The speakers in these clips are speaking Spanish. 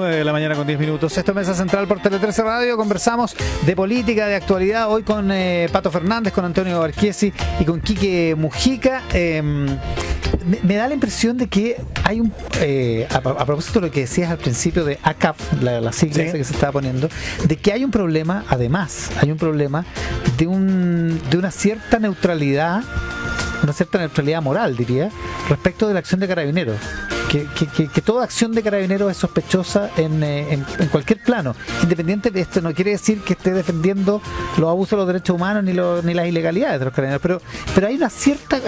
9 de la mañana con 10 minutos. Esto es Mesa Central por Tele 13 Radio. Conversamos de política, de actualidad. Hoy con Pato Fernández, con Antonio Barquesi y con Quique Mujica. Me da la impresión de que hay un... a propósito de lo que decías al principio de ACAP, la sigla que se estaba poniendo, de que hay un problema, además, hay un problema de una cierta neutralidad, moral, diría, respecto de la acción de Carabineros. Que toda acción de Carabineros es sospechosa en cualquier plano. Independiente de esto, no quiere decir que esté defendiendo los abusos de los derechos humanos ni las ilegalidades de los Carabineros, pero hay una cierta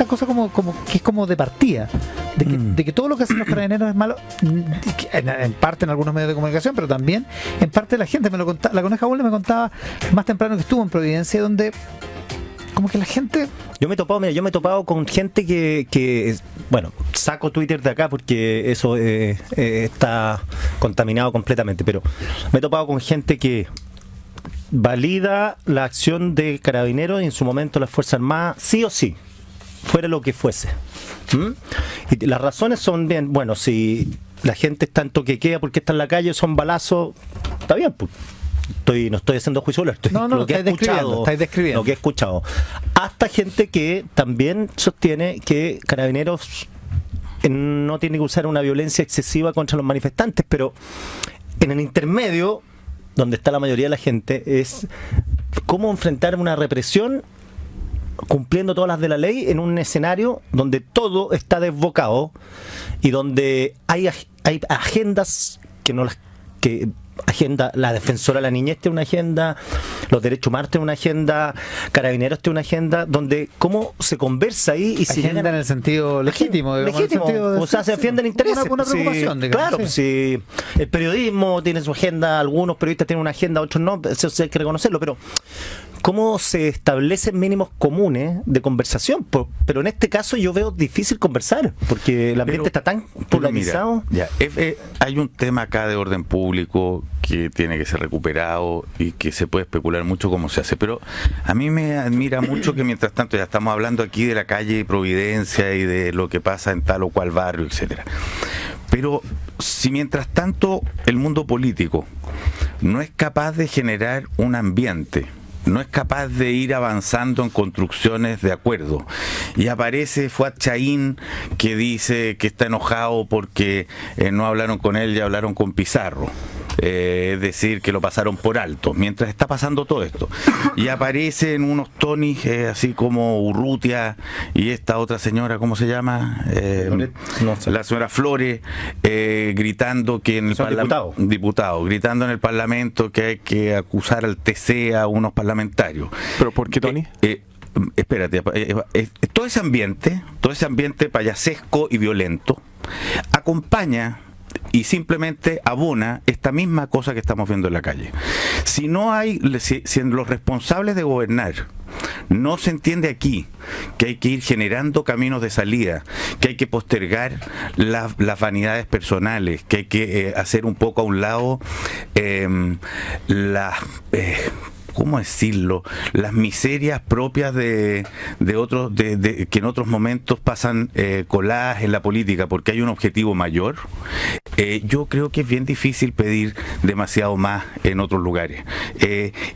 cosa como que es como de partida, de que todo lo que hacen los Carabineros es malo, en parte en algunos medios de comunicación, pero también en parte de la gente. La Coneja Bulnes me contaba más temprano que estuvo en Providencia, donde como que la gente... Yo me he topado con gente que bueno, saco Twitter de acá porque eso está contaminado completamente, pero me he topado con gente que valida la acción de Carabineros y en su momento las Fuerzas Armadas, sí o sí, fuera lo que fuese. Y las razones son bien, bueno, si la gente está en toque queda porque está en la calle, son balazos, está bien, pues. No estoy haciendo juicio, lo que he escuchado. Hasta gente que también sostiene que Carabineros no tiene que usar una violencia excesiva contra los manifestantes, pero en el intermedio, donde está la mayoría de la gente, es cómo enfrentar una represión cumpliendo todas las de la ley en un escenario donde todo está desbocado y donde hay agendas la defensora de la niñez tiene una agenda, los derechos humanos tienen una agenda, Carabineros tiene una agenda, donde cómo se conversa ahí y agenda en el sentido legítimo, o sea, se defienden intereses. Una preocupación, digamos. Claro, si el periodismo tiene su agenda, algunos periodistas tienen una agenda, otros no, eso hay que reconocerlo, pero cómo se establecen mínimos comunes de conversación, pero en este caso yo veo difícil conversar, porque el ambiente está tan polarizado. Mira, hay un tema acá de orden público que tiene que ser recuperado y que se puede especular mucho cómo se hace, pero a mí me admira mucho que mientras tanto ya estamos hablando aquí de la calle Providencia y de lo que pasa en tal o cual barrio, etcétera. Pero si mientras tanto el mundo político no es capaz de generar un ambiente, no es capaz de ir avanzando en construcciones de acuerdo, y aparece Fuad Chaín que dice que está enojado porque no hablaron con él y hablaron con Pizarro, es decir, que lo pasaron por alto mientras está pasando todo esto, y aparecen unos tonis así como Urrutia y esta otra señora, ¿cómo se llama? No sé. La señora Flores, gritando que en el Parlamento, gritando en el Parlamento que hay que acusar al TC a unos parlamentarios. ¿Pero por qué, Tony? Espérate, todo ese ambiente payasesco y violento acompaña y simplemente abona esta misma cosa que estamos viendo en la calle. Si en los responsables de gobernar no se entiende aquí que hay que ir generando caminos de salida, que hay que postergar las vanidades personales, que hay que hacer un poco a un lado ¿cómo decirlo? Las miserias propias de otros, que en otros momentos pasan coladas en la política, porque hay un objetivo mayor. Yo creo que es bien difícil pedir demasiado más en otros lugares.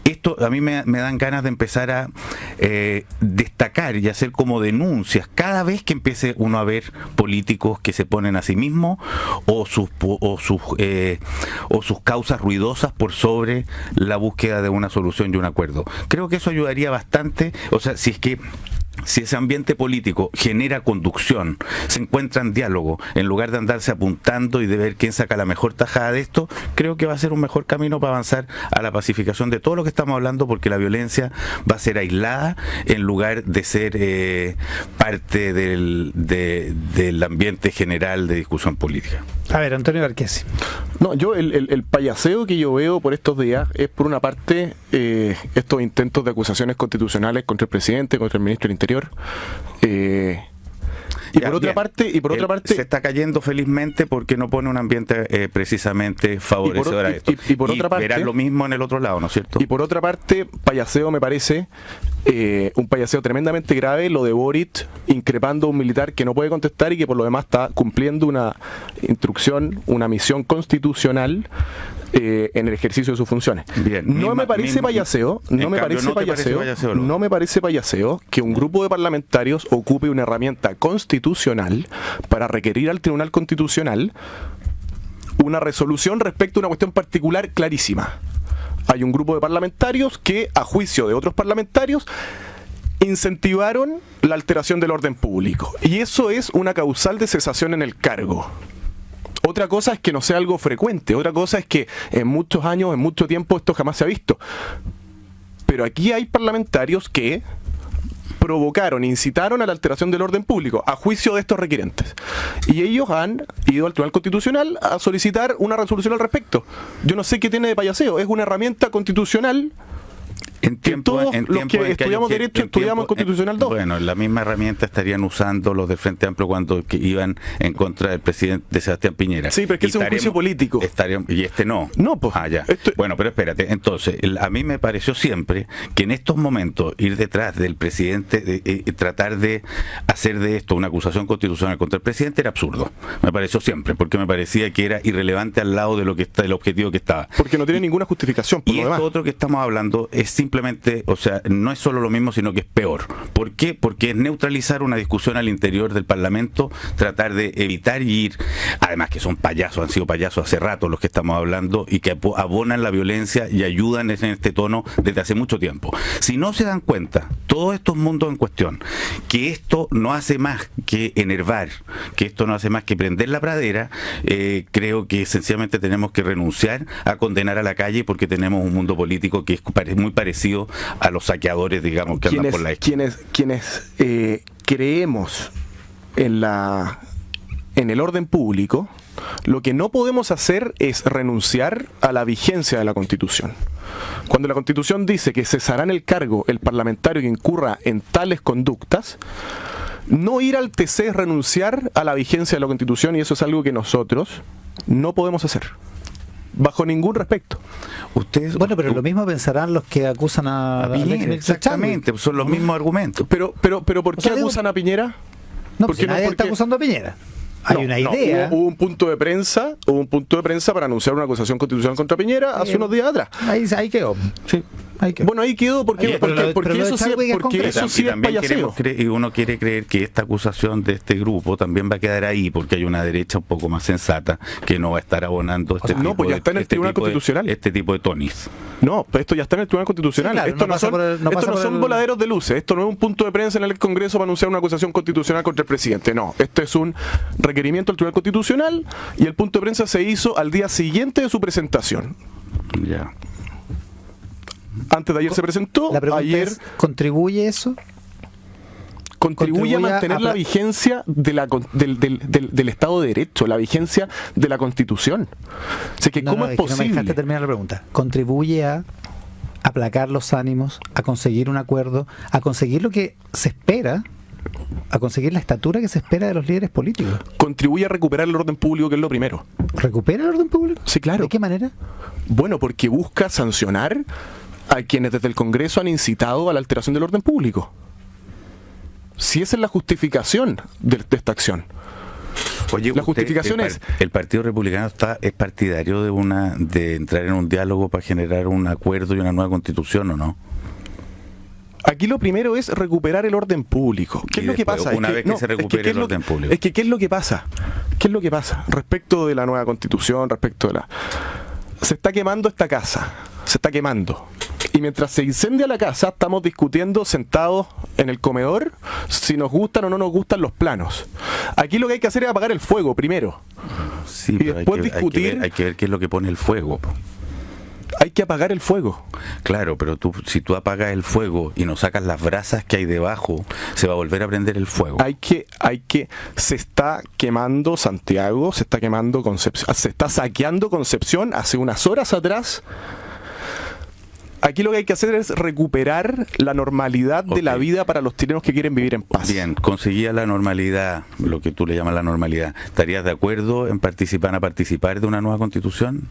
Esto a mí me dan ganas de empezar a destacar y hacer como denuncias cada vez que empiece uno a ver políticos que se ponen a sí mismos o sus causas ruidosas por sobre la búsqueda de una solución y un acuerdo. Creo que eso ayudaría bastante, o sea, si ese ambiente político genera conducción, se encuentra en diálogo, en lugar de andarse apuntando y de ver quién saca la mejor tajada de esto, creo que va a ser un mejor camino para avanzar a la pacificación de todo lo que estamos hablando, porque la violencia va a ser aislada en lugar de ser parte del ambiente general de discusión política. A ver, Antonio Barquesi. No, yo el payaseo que yo veo por estos días es, por una parte, estos intentos de acusaciones constitucionales contra el presidente, contra el ministro del Interior. Y por otra parte, se está cayendo felizmente porque no pone un ambiente precisamente favorecedor a esto. Y por otra parte, verás lo mismo en el otro lado, ¿no es cierto? Y por otra parte, payaseo me parece un payaseo tremendamente grave lo de Boric increpando a un militar que no puede contestar y que por lo demás está cumpliendo una instrucción, una misión constitucional en el ejercicio de sus funciones. Bien, no me parece payaseo que un grupo de parlamentarios ocupe una herramienta constitucional para requerir al Tribunal Constitucional una resolución respecto a una cuestión particular clarísima. Hay un grupo de parlamentarios que, a juicio de otros parlamentarios, incentivaron la alteración del orden público. Y eso es una causal de cesación en el cargo. Otra cosa es que no sea algo frecuente. Otra cosa es que en muchos años, en mucho tiempo, esto jamás se ha visto. Pero aquí hay parlamentarios que provocaron, incitaron a la alteración del orden público, a juicio de estos requerentes. Y ellos han ido al Tribunal Constitucional a solicitar una resolución al respecto. Yo no sé qué tiene de payaseo, es una herramienta constitucional que todos los que estudiamos Derecho estudiamos en Constitucional 2. Bueno, la misma herramienta estarían usando los del Frente Amplio cuando iban en contra del presidente de Sebastián Piñera. Sí, pero es que ese es un juicio político. Y este no. No, pues. Ya. Bueno, pero espérate. Entonces, a mí me pareció siempre que en estos momentos ir detrás del presidente, tratar de hacer de esto una acusación constitucional contra el presidente era absurdo. Me pareció siempre, porque me parecía que era irrelevante al lado de lo que está, del objetivo que estaba. Porque no tiene ninguna justificación. Por y lo esto demás. otro que estamos hablando es simplemente, o sea, no es solo lo mismo, sino que es peor. ¿Por qué? Porque es neutralizar una discusión al interior del Parlamento, tratar de evitar ir, además que son payasos, han sido payasos hace rato los que estamos hablando, y que abonan la violencia y ayudan en este tono desde hace mucho tiempo. Si no se dan cuenta, todos estos mundos en cuestión, que esto no hace más que enervar, que esto no hace más que prender la pradera, creo que sencillamente tenemos que renunciar a condenar a la calle, porque tenemos un mundo político que es muy parecido a los saqueadores, digamos, que andan por la esquina. Quienes creemos en el orden público, lo que no podemos hacer es renunciar a la vigencia de la Constitución. Cuando la Constitución dice que cesará en el cargo el parlamentario que incurra en tales conductas, no ir al TC es renunciar a la vigencia de la Constitución, y eso es algo que nosotros no podemos hacer, bajo ningún respecto. Bueno, pero lo mismo pensarán los que acusan a Piñera. Exactamente, son los mismos argumentos. Pero ¿por qué acusan a Piñera? No, porque nadie está acusando a Piñera. Hay una idea. Hubo un punto de prensa para anunciar una acusación constitucional contra Piñera hace unos días atrás. Ahí quedó. Sí. Bueno, ahí quedó porque eso sí es payaseo. Y uno quiere creer que esta acusación de este grupo también va a quedar ahí, porque hay una derecha un poco más sensata que no va a estar abonando este tipo de tonis. No, pero esto ya está en el Tribunal Constitucional. Sí, claro, esto no son voladeros de luces. Esto no es un punto de prensa en el Congreso para anunciar una acusación constitucional contra el presidente. No, esto es un requerimiento del Tribunal Constitucional, y el punto de prensa se hizo al día siguiente de su presentación. Ya. Antes de ayer se presentó. La pregunta ayer es, ¿contribuye eso? Contribuye a mantener la vigencia del Estado de Derecho, la vigencia de la Constitución. O sea, ¿cómo es posible? No me dejaste terminar la pregunta. ¿Contribuye a aplacar los ánimos, a conseguir un acuerdo, a conseguir lo que se espera, a conseguir la estatura que se espera de los líderes políticos? Contribuye a recuperar el orden público, que es lo primero. ¿Recupera el orden público? Sí, claro. ¿De qué manera? Bueno, porque busca sancionar a quienes desde el Congreso han incitado a la alteración del orden público. Si esa es la justificación de esta acción. Oye, la justificación es... El Partido Republicano es partidario de entrar en un diálogo para generar un acuerdo y una nueva constitución, ¿o no? Aquí lo primero es recuperar el orden público. ¿Qué es lo que pasa? Una vez que se recupere el orden público. Es que, ¿qué es lo que pasa? ¿Qué es lo que pasa? Respecto de la nueva constitución, respecto de la... Se está quemando esta casa. Se está quemando. Y mientras se incendia la casa, estamos discutiendo sentados en el comedor si nos gustan o no nos gustan los planos. Aquí lo que hay que hacer es apagar el fuego primero. Sí, y pero después discutir. Hay que ver qué es lo que pone el fuego. Hay que apagar el fuego. Claro, pero si tú apagas el fuego y no sacas las brasas que hay debajo, se va a volver a prender el fuego. Se está quemando Santiago, se está quemando Concepción, se está saqueando Concepción hace unas horas atrás. Aquí lo que hay que hacer es recuperar la normalidad de la vida para los chilenos que quieren vivir en paz. Bien, conseguía la normalidad, lo que tú le llamas la normalidad. ¿Estarías de acuerdo en participar de una nueva constitución?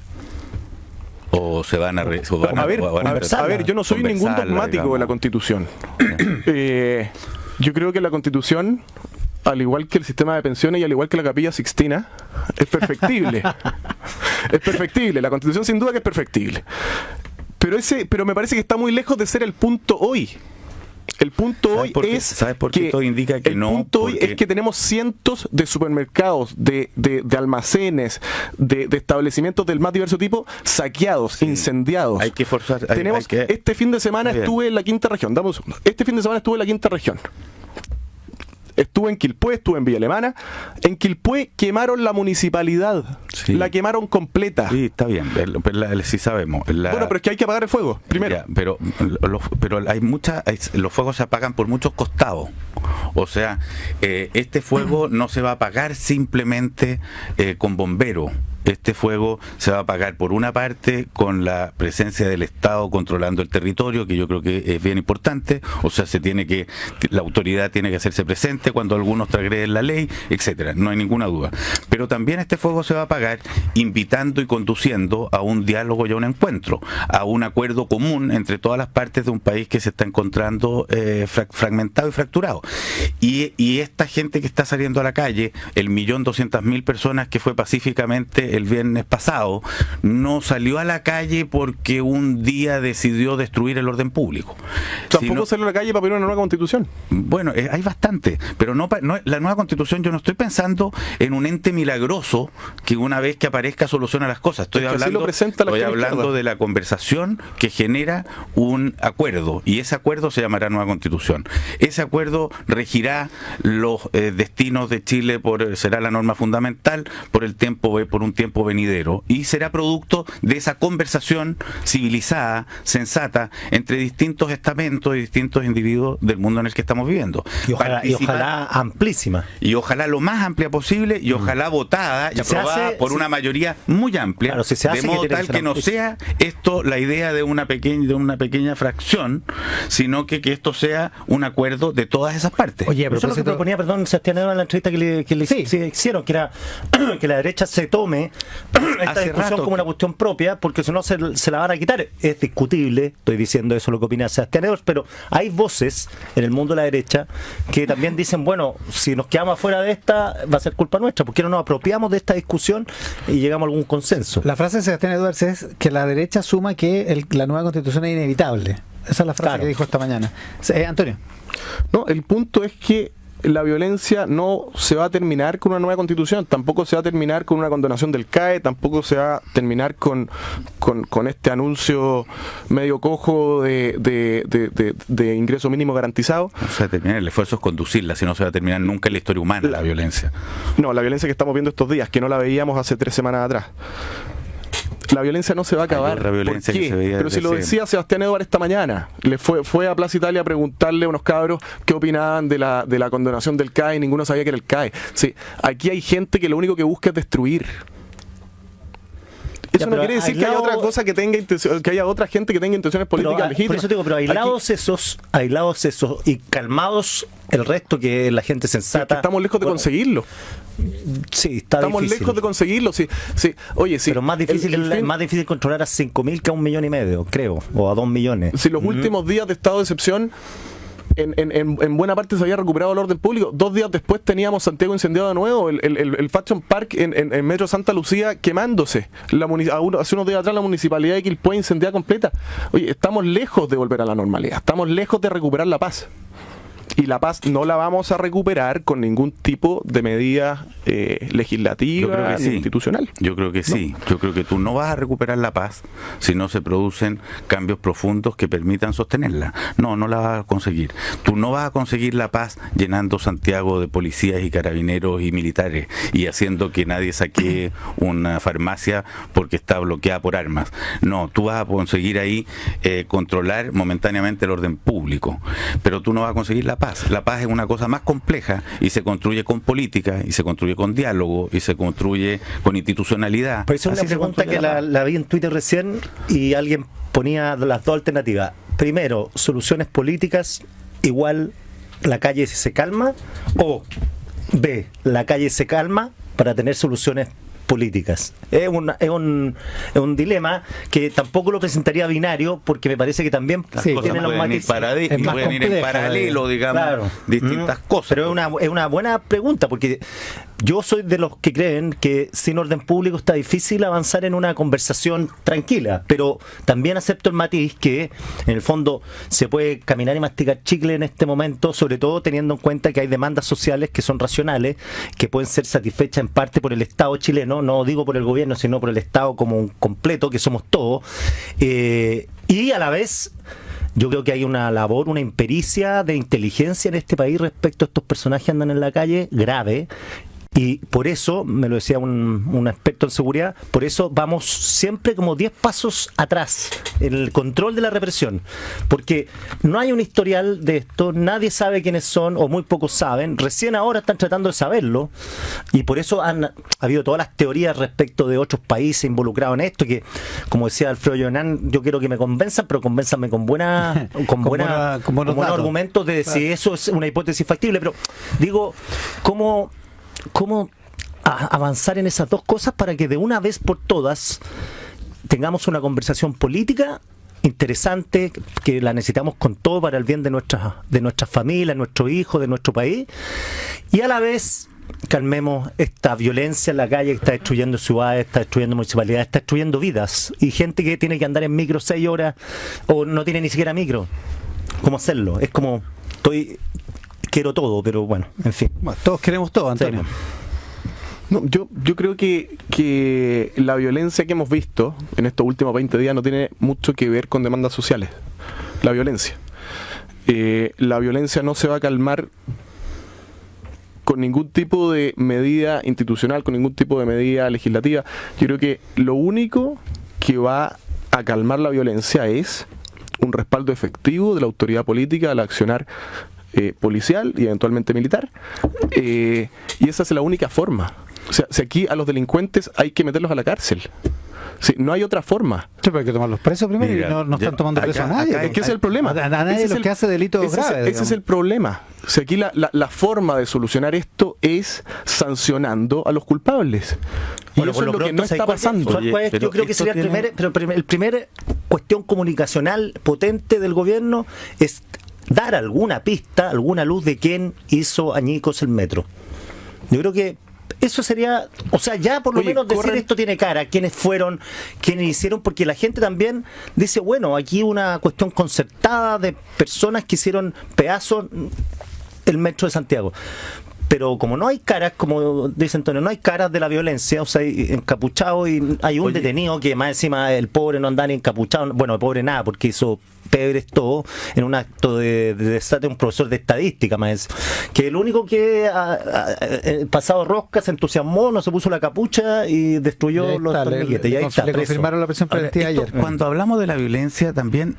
¿O se van a... A ver, yo no soy ningún dogmático de la Constitución. Yo creo que la Constitución, al igual que el sistema de pensiones y al igual que la Capilla Sixtina, es perfectible. Es perfectible. La Constitución sin duda que es perfectible. Pero me parece que está muy lejos de ser el punto hoy. El punto hoy es ¿sabes por qué todo indica que no? El punto hoy es que tenemos cientos de supermercados, de almacenes, de establecimientos del más diverso tipo saqueados, incendiados. Hay que forzar. Este fin de semana estuve en la quinta región. Dame un segundo. Este fin de semana estuve en la quinta región. Estuve en Quilpué, estuve en Villa Alemana. En Quilpué quemaron la municipalidad. Sí. La quemaron completa. Sí, está bien. Sí sabemos. Bueno, pero es que hay que apagar el fuego, primero. Ya, pero hay los fuegos se apagan por muchos costados. O sea, este fuego no se va a apagar simplemente con bomberos. Este fuego se va a apagar por una parte con la presencia del Estado controlando el territorio, que yo creo que es bien importante. O sea, la autoridad tiene que hacerse presente cuando algunos transgreden la ley, etcétera. No hay ninguna duda. Pero también este fuego se va a apagar invitando y conduciendo a un diálogo y a un encuentro, a un acuerdo común entre todas las partes de un país que se está encontrando fragmentado y fracturado. Y esta gente que está saliendo a la calle, 1.200.000 personas que fue pacíficamente el viernes pasado, no salió a la calle porque un día decidió destruir el orden público. Tampoco salió a la calle para pedir una nueva constitución. Bueno, hay bastante, pero no la nueva constitución. Yo no estoy pensando en un ente milagroso que una vez que aparezca soluciona las cosas. Estoy hablando de la conversación que genera un acuerdo, y ese acuerdo se llamará nueva constitución. Ese acuerdo regirá los destinos de Chile, será la norma fundamental por un tiempo venidero, y será producto de esa conversación civilizada, sensata, entre distintos estamentos y distintos individuos del mundo en el que estamos viviendo. Y ojalá amplísima. Y ojalá lo más amplia posible, y ojalá votada y aprobada por una mayoría muy amplia, claro, de modo tal que no sea esto la idea de una pequeña fracción, sino que esto sea un acuerdo de todas esas partes. Oye, pero eso es lo que proponía, Sebastián, en la entrevista que le hicieron, que era que la derecha se tome esta discusión como una cuestión propia, porque si no se la van a quitar. Es discutible, estoy diciendo eso lo que opina Sebastián Edwards, pero hay voces en el mundo de la derecha que también dicen, bueno, si nos quedamos afuera de esta, va a ser culpa nuestra, ¿por qué no nos apropiamos de esta discusión y llegamos a algún consenso? La frase de Sebastián Edwards es que la derecha asuma que la nueva constitución es inevitable. Esa es la frase que dijo esta mañana. Antonio. No, el punto es que la violencia no se va a terminar con una nueva constitución, tampoco se va a terminar con una condonación del CAE, tampoco se va a terminar con este anuncio medio cojo de ingreso mínimo garantizado. No se va a terminar, el esfuerzo es conducirla, si no se va a terminar nunca en la historia humana la violencia. No, la violencia que estamos viendo estos días, que no la veíamos hace 3 semanas atrás. La violencia no se va a acabar. ¿Por qué? Pero si lo decía Sebastián Edwards esta mañana, fue a Plaza Italia a preguntarle a unos cabros qué opinaban de la condonación del CAE, y ninguno sabía que era el CAE. Sí, aquí hay gente que lo único que busca es destruir. Eso no quiere decir que haya otra cosa que haya otra gente que tenga intenciones políticas legítimas. Por eso digo, pero aislados esos y calmados el resto, que la gente sensata. Estamos lejos de conseguirlo. Sí, estamos difícil. Lejos de conseguirlo. Sí. Oye, sí. Pero más difícil controlar a 5.000 que a 1,5 millones, creo, o a 2 millones. Si los últimos días de estado de excepción, en buena parte se había recuperado el orden público. 2 días después teníamos Santiago incendiado de nuevo, el Fashion Park en Metro Santa Lucía quemándose. Hace unos días atrás la municipalidad de Quilpué incendiada completa. Oye, estamos lejos de volver a la normalidad, estamos lejos de recuperar la paz. Y la paz no la vamos a recuperar con ningún tipo de medida legislativa ni institucional. Yo creo que sí. Yo creo que tú no vas a recuperar la paz si no se producen cambios profundos que permitan sostenerla. No la vas a conseguir. Tú no vas a conseguir la paz llenando Santiago de policías y carabineros y militares y haciendo que nadie saque una farmacia porque está bloqueada por armas. No, tú vas a conseguir ahí controlar momentáneamente el orden público, pero tú no vas a conseguir la paz. La paz es una cosa más compleja y se construye con política, y se construye con diálogo, y se construye con institucionalidad. Por eso es una pregunta que la vi en Twitter recién, y alguien ponía las dos alternativas. Primero, soluciones políticas igual la calle se calma, o B, la calle se calma para tener soluciones políticas. Es un dilema que tampoco lo presentaría binario, porque me parece que también tienen los matices. Pueden ir en paralelo, digamos, claro, distintas cosas. Pero es una buena pregunta, porque yo soy de los que creen que sin orden público está difícil avanzar en una conversación tranquila, pero también acepto el matiz que en el fondo se puede caminar y masticar chicle en este momento, sobre todo teniendo en cuenta que hay demandas sociales que son racionales, que pueden ser satisfechas en parte por el Estado chileno, no digo por el gobierno, sino por el Estado como un completo, que somos todos, y a la vez yo creo que hay una labor, una impericia de inteligencia en este país respecto a estos personajes que andan en la calle, grave. Y por eso, me lo decía un experto en seguridad, por eso vamos siempre como 10 pasos atrás en el control de la represión. Porque no hay un historial de esto, nadie sabe quiénes son, o muy pocos saben, recién ahora están tratando de saberlo, y por eso ha habido todas las teorías respecto de otros países involucrados en esto, que, como decía Alfredo Llonán, yo quiero que me convenzan, pero convénzanme con buenos argumentos de si eso es una hipótesis factible. Pero digo, ¿cómo avanzar en esas dos cosas para que de una vez por todas tengamos una conversación política interesante, que la necesitamos con todo para el bien de nuestras familias, nuestros hijos, de nuestro país, y a la vez calmemos esta violencia en la calle que está destruyendo ciudades, está destruyendo municipalidades, está destruyendo vidas, y gente que tiene que andar en micro 6 horas o no tiene ni siquiera micro? ¿Cómo hacerlo? Es como quiero todo, pero bueno, en fin. Bueno, todos queremos todo, Antonio. Sí. No, yo creo que la violencia que hemos visto en estos últimos 20 días no tiene mucho que ver con demandas sociales. La violencia no se va a calmar con ningún tipo de medida institucional, con ningún tipo de medida legislativa. Yo creo que lo único que va a calmar la violencia es un respaldo efectivo de la autoridad política al accionar policial y eventualmente militar, y esa es la única forma. O sea, si aquí a los delincuentes hay que meterlos a la cárcel, sí, no hay otra forma. Sí, pero hay que tomarlos presos primero. Mira, y no están tomando preso a nadie. Es que ese es el problema. A nadie de los que hace delitos graves. Ese es el problema. O sea, aquí la forma de solucionar esto es sancionando a los culpables. Y bueno, eso es lo que no está pasando. Oye, yo creo que sería el primer cuestión comunicacional potente del gobierno es dar alguna pista, alguna luz de quién hizo añicos el metro. Yo creo que eso sería, o sea, ya por lo menos decir esto tiene cara, quiénes fueron, quiénes hicieron, porque la gente también dice, bueno, aquí una cuestión concertada de personas que hicieron pedazos el metro de Santiago. Pero como no hay caras, como dice Antonio, no hay caras de la violencia, o sea, hay encapuchados y hay un detenido que más encima el pobre no anda ni encapuchado, bueno, el pobre nada, porque hizo pedres todo en un acto de desate, un profesor de estadística más, que el único que el pasado rosca se entusiasmó, no se puso la capucha y destruyó los torniquetes. Y ahí está, le confirmaron la presión preventiva ayer. Cuando hablamos de la violencia también,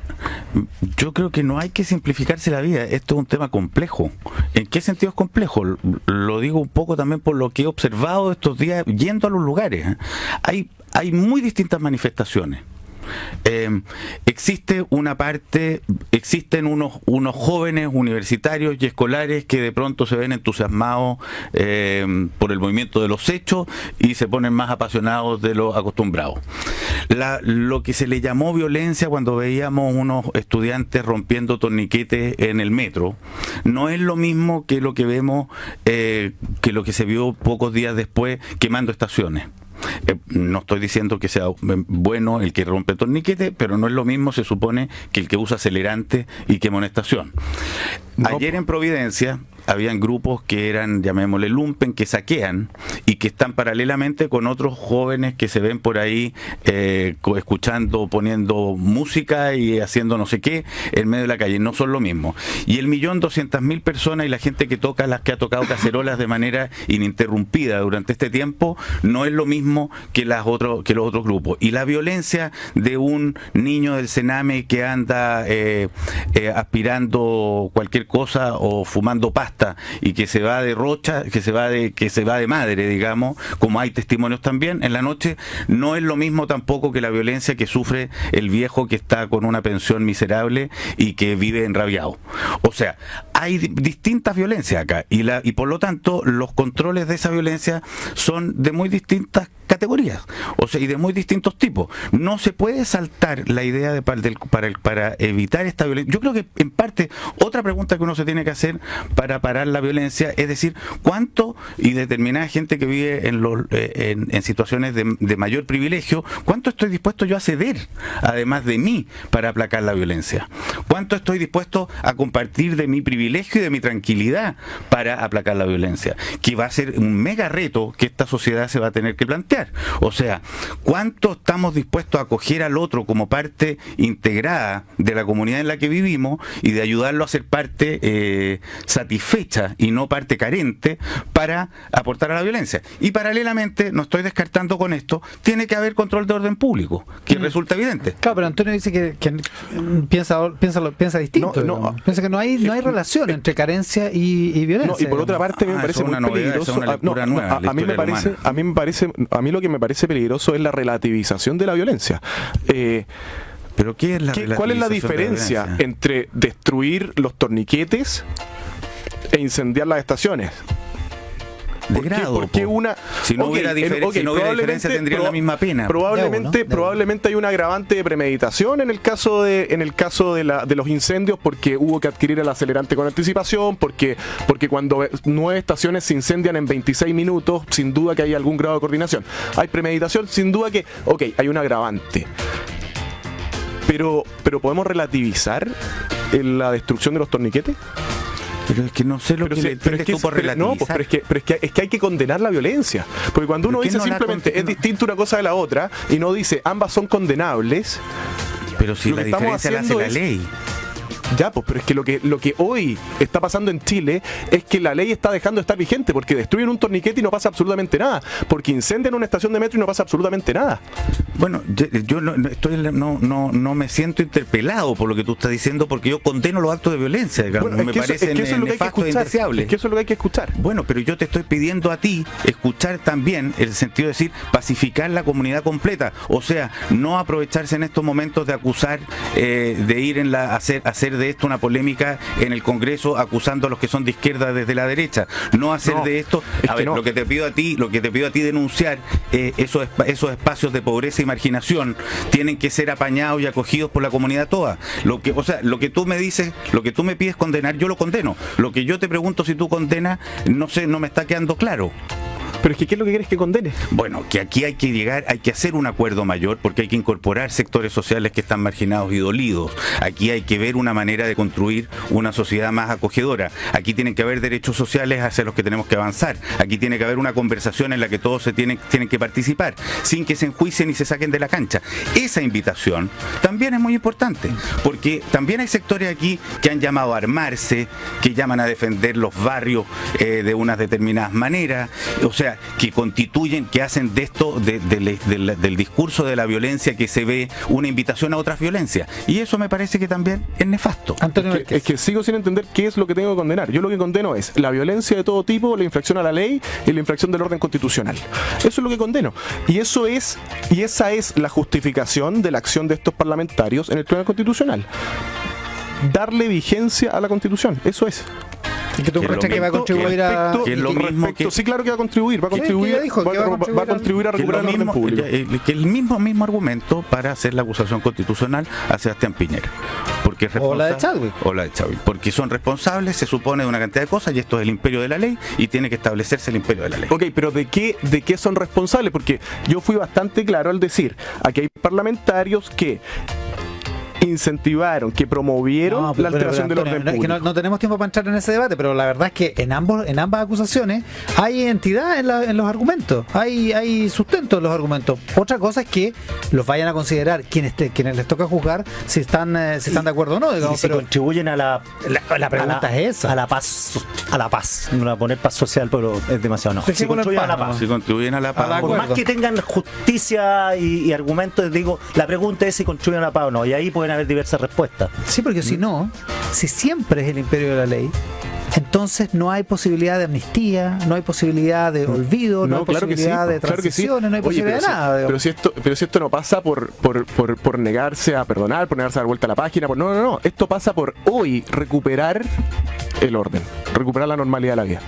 yo creo que no hay que simplificarse la vida. Esto es un tema complejo. ¿En qué sentido es complejo? Lo digo un poco también por lo que he observado estos días yendo a los lugares. Hay muy distintas manifestaciones. Existe una parte, existen unos jóvenes universitarios y escolares que de pronto se ven entusiasmados por el movimiento de los hechos y se ponen más apasionados de lo acostumbrado. Lo que se le llamó violencia cuando veíamos unos estudiantes rompiendo torniquetes en el metro no es lo mismo que lo que vemos, que lo que se vio pocos días después quemando estaciones. No estoy diciendo que sea bueno el que rompe torniquete, pero no es lo mismo, se supone, que el que usa acelerante y quema una estación. Ayer en Providencia habían grupos que eran, llamémosle lumpen, que saquean y que están paralelamente con otros jóvenes que se ven por ahí escuchando, poniendo música y haciendo no sé qué en medio de la calle. No son lo mismo. Y 1.200.000 personas y la gente que toca, las que ha tocado cacerolas de manera ininterrumpida durante este tiempo, no es lo mismo que los otros grupos. Y la violencia de un niño del Sename que anda aspirando cualquier cosa o fumando pasta y que se va de rocha, que se va de madre, digamos, como hay testimonios también, en la noche no es lo mismo tampoco que la violencia que sufre el viejo que está con una pensión miserable y que vive enrabiado. O sea, hay distintas violencias acá y por lo tanto los controles de esa violencia son de muy distintas categorías, o sea, y de muy distintos tipos. No se puede saltar la idea de para evitar esta violencia. Yo creo que en parte otra pregunta que uno se tiene que hacer para parar la violencia es decir, cuánto y determinada gente que vive en situaciones de mayor privilegio, cuánto estoy dispuesto yo a ceder, además de mí, para aplacar la violencia. Cuánto estoy dispuesto a compartir de mi privilegio y de mi tranquilidad para aplacar la violencia, que va a ser un mega reto que esta sociedad se va a tener que plantear. O sea, ¿cuánto estamos dispuestos a acoger al otro como parte integrada de la comunidad en la que vivimos y de ayudarlo a ser parte satisfecha y no parte carente para aportar a la violencia? Y paralelamente, no estoy descartando con esto, tiene que haber control de orden público, que resulta evidente. Claro, pero Antonio dice que piensa distinto. Piensa que no hay relación entre carencia y violencia. No, y por otra parte, me parece muy peligroso. A mí lo que me parece peligroso es la relativización de la violencia. ¿Pero qué es la relativización? ¿Cuál es la diferencia entre destruir los torniquetes e incendiar las estaciones? Porque una... Si no hubiera diferencia tendrían la misma pena. Probablemente hay un agravante de premeditación en el caso de los incendios, porque hubo que adquirir el acelerante con anticipación, porque cuando 9 estaciones se incendian en 26 minutos, sin duda que hay algún grado de coordinación. Hay premeditación, sin duda que, hay un agravante. Pero ¿podemos relativizar la destrucción de los torniquetes? Pero es que no sé lo que le entiendes tú por relativizar. Pero es que hay que condenar la violencia. Porque cuando uno dice simplemente es distinto una cosa de la otra y no dice ambas son condenables. Pero si la diferencia la hace la ley. Ya, pues, pero es que lo que hoy está pasando en Chile es que la ley está dejando de estar vigente, porque destruyen un torniquete y no pasa absolutamente nada, porque incendian una estación de metro y no pasa absolutamente nada. Bueno, yo no me siento interpelado por lo que tú estás diciendo, porque yo condeno los actos de violencia, digamos. Bueno, me parece nefasto e indeseable. Es que eso es lo que hay que escuchar. Bueno, pero yo te estoy pidiendo a ti escuchar también el sentido de decir pacificar la comunidad completa, o sea, no aprovecharse en estos momentos de acusar, de ir hacer de esto una polémica en el Congreso acusando a los que son de izquierda desde la derecha, no hacer de esto, lo que te pido a ti denunciar, esos espacios de pobreza y marginación tienen que ser apañados y acogidos por la comunidad toda. Lo que tú me dices, lo que tú me pides condenar, yo lo condeno. Lo que yo te pregunto si tú condenas, no me está quedando claro. Pero es que, ¿qué es lo que quieres que condene? Bueno, que aquí hay que hacer un acuerdo mayor, porque hay que incorporar sectores sociales que están marginados y dolidos. Aquí hay que ver una manera de construir una sociedad más acogedora. Aquí tienen que haber derechos sociales hacia los que tenemos que avanzar. Aquí tiene que haber una conversación en la que todos tienen que participar, sin que se enjuicien y se saquen de la cancha. Esa invitación también es muy importante, porque también hay sectores aquí que han llamado a armarse, que llaman a defender los barrios de unas determinadas maneras, o sea, que constituyen, que hacen de esto, del discurso de la violencia que se ve, una invitación a otras violencias. Y eso me parece que también es nefasto. Es que sigo sin entender qué es lo que tengo que condenar. Yo lo que condeno es la violencia de todo tipo, la infracción a la ley y la infracción del orden constitucional. Eso es lo que condeno. Y esa es la justificación de la acción de estos parlamentarios en el Tribunal Constitucional. Darle vigencia a la Constitución. Eso es. ¿Y que tú crees que va a contribuir a...? Que es lo mismo que... Sí, claro que va a contribuir. Va a contribuir a recuperar el orden público. Que el mismo argumento para hacer la acusación constitucional a Sebastián Piñera. Porque es o la de Chadwick. Porque son responsables, se supone, de una cantidad de cosas, y esto es el imperio de la ley, y tiene que establecerse el imperio de la ley. Ok, pero ¿de qué son responsables? Porque yo fui bastante claro al decir, aquí hay parlamentarios que incentivaron, que promovieron la alteración del orden público. Es que no tenemos tiempo para entrar en ese debate, pero la verdad es que en ambas acusaciones hay entidad en los argumentos, hay sustento en los argumentos. Otra cosa es que los vayan a considerar quienes les toca juzgar si están de acuerdo o no, digamos, pero contribuyen a la pregunta es esa. A la paz. No, poner paz social, pero es demasiado, no. Si contribuyen a la paz. Si contribuyen a la paz. Por más que tengan justicia y argumentos, digo, la pregunta es si contribuyen a la paz o no, y ahí pueden haber diversas respuestas. Sí, porque si no, si siempre es el imperio de la ley, entonces no hay posibilidad de amnistía, no hay posibilidad de olvido, no hay posibilidad de transiciones, no hay posibilidad de nada. Pero si esto no pasa por negarse a perdonar, por negarse a dar vuelta a la página, no. Esto pasa por hoy recuperar el orden, recuperar la normalidad de la vida.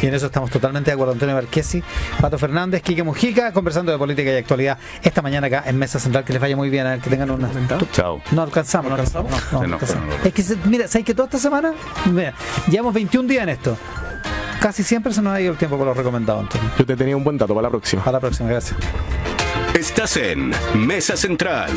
Y en eso estamos totalmente de acuerdo. Antonio Marchesi, Pato Fernández, Quique Mujica, conversando de política y actualidad esta mañana acá en Mesa Central. Que les vaya muy bien, a ver, que tengan una... Chao. No alcanzamos. No. Es que, mira, ¿sabes que toda esta semana? Mira, llevamos 21 días en esto. Casi siempre se nos ha ido el tiempo por lo recomendado, Antonio. Yo te tenía un buen dato para la próxima. Para la próxima, gracias. Estás en Mesa Central.